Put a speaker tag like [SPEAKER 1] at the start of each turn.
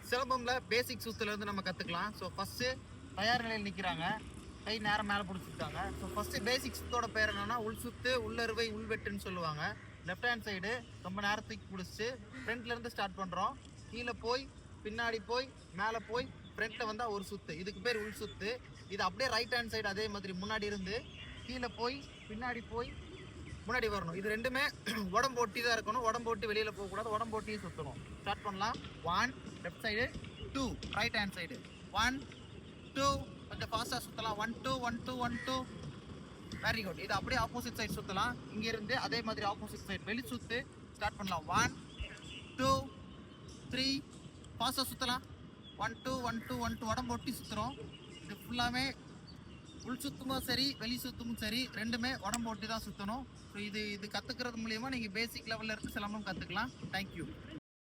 [SPEAKER 1] சிலம்பம்ல பேசிக் சுத்துலேருந்து நம்ம கற்றுக்கலாம். So first தயார் நிலையில் நிற்கிறாங்க, கை நேரம் மேலே பிடிச்சிருக்காங்க. ஸோ ஃபஸ்ட்டு பேசிக் சுத்தோட பேர் என்னன்னா உள் சுத்து, உள்ளறுவை, உள்வெட்டுன்னு சொல்லுவாங்க. லெஃப்ட் ஹேண்ட் சைடு ரொம்ப நேரத்துக்கு பிடிச்சி ஃப்ரண்ட்லேருந்து ஸ்டார்ட் பண்ணுறோம். கீழே போய் பின்னாடி போய் மேலே போய் ஃப்ரண்ட்டில் வந்தால் ஒரு சுத்து, இதுக்கு பேர் உள் சுத்து. இது அப்படியே ரைட் ஹேண்ட் சைடு அதே மாதிரி முன்னாடி இருந்து கீழே போய் பின்னாடி போய் முன்னாடி வரணும். இது ரெண்டுமே உடம்பு ஒட்டி தான் இருக்கணும், உடம்பு ஒட்டி வெளியில் போகக்கூடாது, உடம்பு ஒட்டி சுற்றணும். ஸ்டார்ட் பண்ணலாம். 1 left side, 2 right hand side, 1 2 கொஞ்சம் ஃபாஸ்ட்டாக சுற்றலாம். 1 2 1 2 1 2 வெரி குட். இது அப்படியே ஆப்போசிட் சைடு சுற்றலாம். இங்கேருந்து அதே மாதிரி ஆப்போசிட் சைடு வெளி சுற்று ஸ்டார்ட் பண்ணலாம். 1 2 3 ஃபாஸ்ட்டாக சுற்றலாம். 1 2 1 2 1 2 உடம்பு ஒட்டி சுற்றுறோம். இது ஃபுல்லாமே உள் சுத்தமும் சரி வெளி சுத்தமும் சரி ரெண்டுமே உடம்பு ஒட்டி தான் சுற்றணும். ஸோ இது கற்றுக்கிறது மூலியமாக நீங்கள் பேசிக் லெவலில் இருந்து சிலம்பம் கற்றுக்கலாம். தேங்க்யூ.